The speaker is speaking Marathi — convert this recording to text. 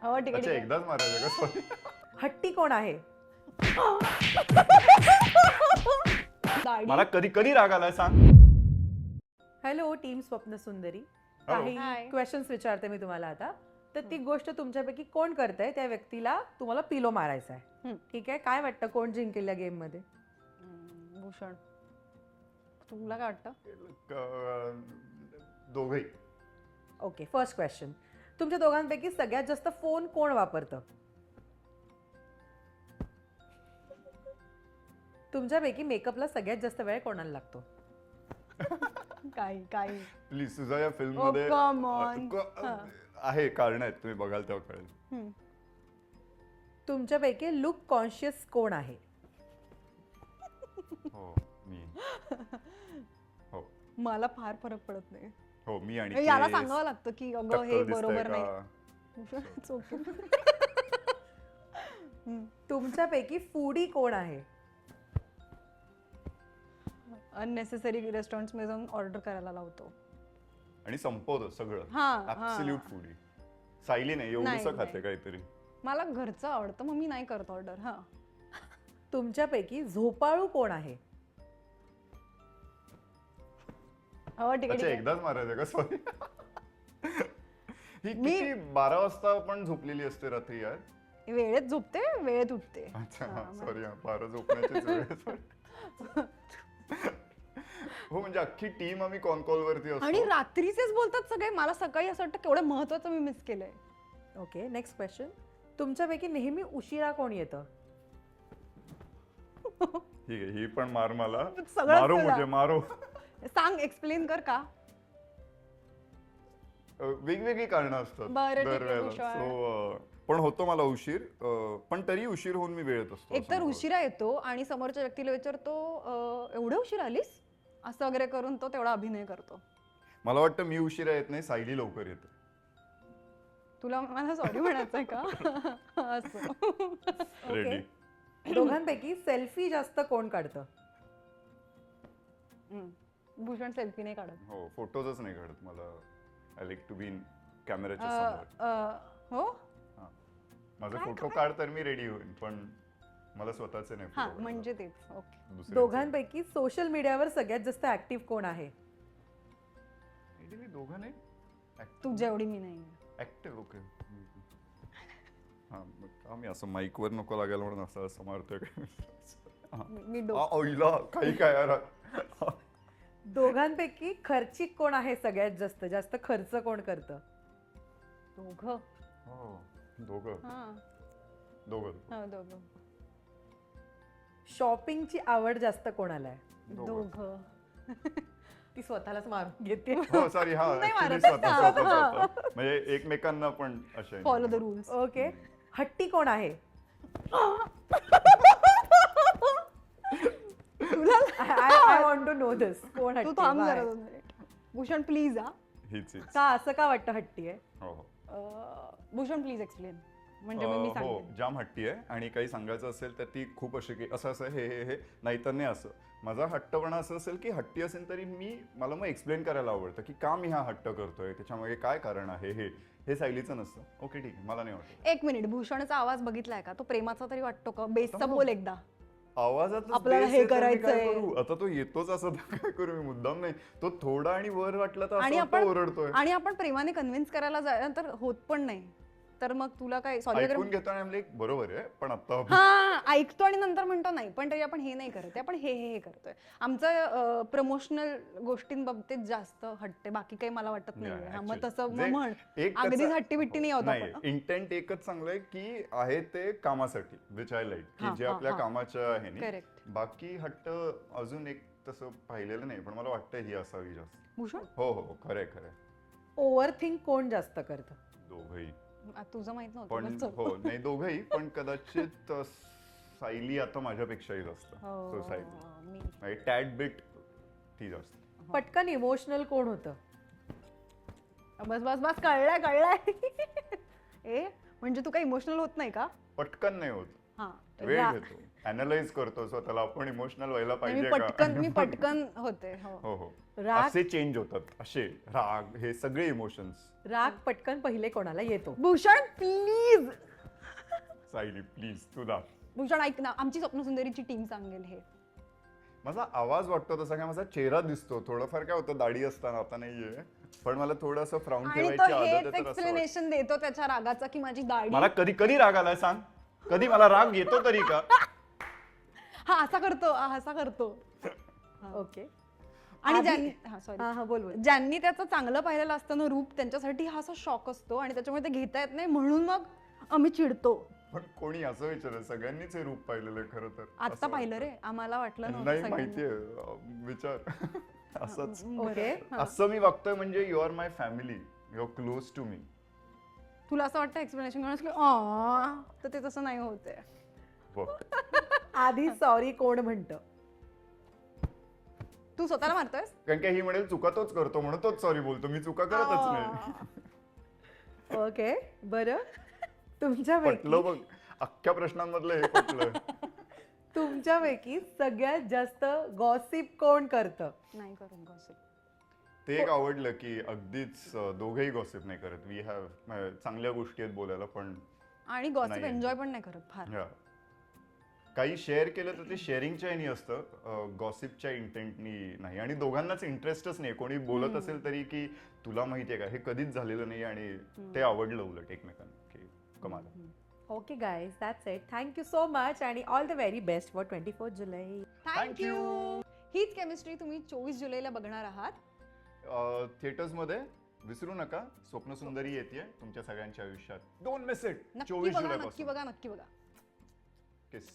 हो ठीक अच्छा आहे एकदाच मारायचं का? सॉरी. हट्टी कोण आहे? दाढी. मला कधी कधी राग आलाय सांग. हॅलो टीम स्वप्न सुंदरी. Hello. काही Hi. क्वेश्चन्स विचारते मी तुम्हाला आता. तर ती गोष्ट तुमच्यापैकी कोण करतंय त्या व्यक्तीला तुम्हाला पिलो मारायचा आहे. ठीक आहे, काय वाटतं कोण जिंकेल या गेम मध्ये? भूषण, तुला काय वाटतं? दोघही. Okay, first question. तुमच्या दोघांपैकी सगळ्यात जास्त फोन कोण वापरतं? तुमच्यापैकी मेकअपला सगळ्यात जास्त वेळ कोणाला लागतो? काही प्लीज तुझा या फिल्म Oh, मध्ये come on. आहे कारण आहेत, तुम्ही बघाल तेव्हा कळेल. तुमच्यापैकी लुक कॉन्शियस कोण आहे? हो मी. हो मला फार फरक पडत नाही. हो मी आणि याला केस, सांगावं लागतं की अगं हे टक्कल दिसतंय बरोबर का? नाही. It's okay. तुमच्यापैकी फूडी कोण आहे? अननेसेसरी रेस्टॉरंट्स मध्ये जाऊन ऑर्डर करायला लावतो. आणि संपवतो सगळं. हा, ऍब्सोल्यूट फूडी. सायली नाही एवढंच नाही, खाते नाही. काहीतरी. मला घरचं आवडतं मग मी नाही करत ऑर्डर. हा तुमच्यापैकी झोपाळू कोण आहे? हो ठीक अच्छा आहे एकदाच मारायचं का? सॉरी. ही किती 12 वाजता पण झोपलेली असते रात्री यार. वेळेत झोपते वेळेत उठते. अच्छा सॉरी, 12 झोपण्याचीच वेळ आहे, sorry. हो म्हणजे अख्खी टीम आम्ही कॉल वरती आणि असतो. रात्रीचेच बोलतात सगळे. मला सकाळी असं वाटतं केवढं महत्वाचं मी मिस केलंय. Okay, next question. तुमच्यापैकी नेहमी उशिरा कोण येतं? ठीक आहे, ही पण मार मला. सगळंच मारो तुला. मुझे मारो. सांग, एक्सप्लेन कर का. वेगवेगळी कारणं असतात बरं, ठीक आहे, दरवेळेला. हुशार. सो पण होतो मला उशीर, पण तरी उशीर होऊन मी वेळेत असतो. एक तर उशिरा येतो आणि समोरच्या व्यक्तीला विचारतो एवढं उशीर आलीस असं वगैरे करून तो तेवढा अभिनय करतो. मला वाटतं मी उशिरा येत नाही, सायली लवकर येते. तुला मला सॉरी म्हणायचंय का? असं. रेडी. दोघांपैकी सेल्फी जास्त कोण काढतं? भूषण सेल्फी नाही काढत. हो फोटोजच नाही काढत मला. I like to be in कॅमेराच्या समोर. हो हा. माझा फोटो काढ तर मी रेडी होईन, पण मला स्वतःचे नाही हा photo म्हणजे तेच. ओके. काढायचे. दुसऱ्यांचे. दोघांपैकी सोशल मीडियावर सगळ्यात जास्त ऍक्टिव्ह कोण आहे? Really? दोघं नाही तुझ्या एवढी मी नाही. ऍक्टिव्ह. ओके. हा मग आम्ही असं माईकवर नको लागायला म्हणून असं मारतोय का? मी ओईला काही काय यार. दोघांपैकी खर्चिक कोण आहे सगळ्यात जास्त? जास्त खर्च कोण करतं? दोघं. हो दोघं. हा दोघं. दोघं. शॉपिंगची आवड जास्त कोणाला आहे? दोघं. ती स्वतःलाच मारून घेते. हो सॉरी. हा नाही actually मारत स्वतः. म्हणजे एकमेकांना पण असे फॉलो द रूल्स. ओके, हट्टी कोण आहे? आय वॉन्ट टू नो दिस. कोण तू हट्टी थांब आहे? जरा 2 मिनिट. भूषण प्लीज. हा हीच का असं का वाटतं हट्टी आहे? हो हो भूषण प्लीज एक्सप्लेन. म्हणजे मी हो सांगते. जाम हट्टी आहे आणि काही सांगायचं असेल तर ती खूप अशी की असं असं हे नाहीतर नाही असं. माझा हट्टपणा असं असेल की हट्टी असेल तरी मला मग एक्सप्लेन करायला आवडतं की का मी हा हट्ट करतोय, त्याच्यामागे काय कारण आहे. हे सायलीचं नसतं. ओके ठीक आहे, मला नाही वाटत. 1 मिनिट. भूषणचा आवाज बघितलाय का? तो प्रेमाचा तरी वाटतो का? बेसचा बोल एकदा. आवाजात आपल्याला हे करायचंय. आता तो येतोच असं तर काय करू मी? मुद्दाम नाही. तो थोडा आणि वर वाटला तर आणि असं आपण ओरडतोय. आणि आपण प्रेमाने कन्व्हिन्स करायला जाय तर होत पण नाही. तर मग तुला काय सॉरी ऐकून घेतो आणि आम्ही बरोबर आहे पण आता हा ऐकतो आणि नंतर म्हणतो नाही, पण तरी आपण हे नाही करत. आपण हे करतोय. आमचं प्रमोशनल गोष्टींबाबतीत जास्त हट्टे, बाकी काही मला वाटत नाही. हा मग तसं मग म्हण. अगदीच हट्टी बिट्टी नाही होत आपण. इंटेंट एकच चांगलं आहे की आहे ते कामासाठी, विच आय लाईक, की जे आपल्या कामाच्या आहे नाही. करेक्ट. बाकी हट्ट अजून एक तसं पाहिलेलं नाही, पण मला वाटतं ही असावी जास्त. भूषण हो खरंय. ओव्हर थिंक कोण जास्त करतं? दोघही. तुझं माहित पण नव्हतं. हो नाही दोघही, पण कदाचित सायली आता माझ्यापेक्षाही जास्त. हो, सायली टॅड बिट ती जास्त. पटकन इमोशनल कोण होतं? बस कळलंय. ए म्हणजे तू काही इमोशनल होत नाही का? पटकन नाही होत, हा वेळ घेतो. अनालाइज करतो स्वतःला, आपण इमोशनल व्हायला मी पाहिजे पटकन होते. हो. हो हो. राग- असे चेंज होतात, असे राग, हे सगळे इमोशन्स. राग पटकन पहिले कोणाला येतो? भूषण प्लीज, सायली प्लीज तुला. भूषण ऐक ना, आमची स्वप्नसुंदरीची टीम सांगेल हे. माझा आवाज वाटतो तसा काय, माझा चेहरा दिसतो, थोडंफार काय होतं दाढी असताना, आता नाहीये, पण मला थोडंसं फ्राऊन आणि तो ठेवायची आदत आहे, हेच तर असं वाटतं. एक्सप्लेनेशन देतो त्याच्या रागाचा की माझी दाढी. मला कधी कधी राग आलाय सांग, कधी मला राग येतो तरी का? हा असा करतो. ओके. आणि आधी- ज्यांनी हा सॉरी हा हा, बोल बोल. ज्यांनी त्याचं चांगलं पाहिलेलं असतं ना रूप, त्यांच्यासाठी हा असा शॉक असतो आणि त्याच्यामुळे ते घेता येत नाही, म्हणून मग आम्ही चिडतो. पण कोणी असं विचारलं, सगळ्यांनीच हे रूप पाहिलेलं आहे खरं तर. आता असं पाहिलं वाटतं. रे, आम्हाला वाटलं नव्हतं नाही सगळ्यांना. माहितीये, विचार. असंच ओके. असं मी वागतोय म्हणजे you are my family, you are close to me. तुला असं वाटतं एक्सप्लेनेशन करण्यास की आ, तर ते तसं नाही होते. आधी सॉरी कोण म्हणतं? तू स्वतःला मारतोयस? कारण की ही म्हणेल चुका तोच करतो म्हणून तोच सॉरी बोलतो, मी चुका करतच नाही. ओके, बरं. तुमच्यापैकी पटलं बघ, अख्ख्या प्रश्नांमधलं हे पटलं. तुमच्यापैकी सगळ्यात जास्त गॉसिप कोण करतं? नाही करत gossip. ते एक आवडलं की अगदीच दोघेही गॉसिप नाही करत. वी हॅव चांगल्या गोष्टी आहेत बोलायला, पण आणि गॉसिप नाही. एन्जॉय पण नाही करत फार. या. काही शेअर केलं तर ते शेअरिंगच्या ह्यानी असतं, गॉसिपच्या इंटेंटनी नाही. आणि दोघांनाच इंटरेस्टच नाही, कोणी बोलत असेल तरी की तुला माहितीये का, हे कधीच झालेलं नाही, आणि ते आवडलं उलट एकमेकांना की कमाल. Okay guys, that's it. Thank you so much आणि all the very best for 24 July. Thank you. हीच केमिस्ट्री तुम्ही 24 जुलैला बघणार आहात. थिएटर्समध्ये विसरू नका, स्वप्नसुंदरी येते तुमच्या सगळ्यांच्या आयुष्यात. Don't miss it. नक्की 24 बघा, जुलैपासून. नक्की बघा. किस.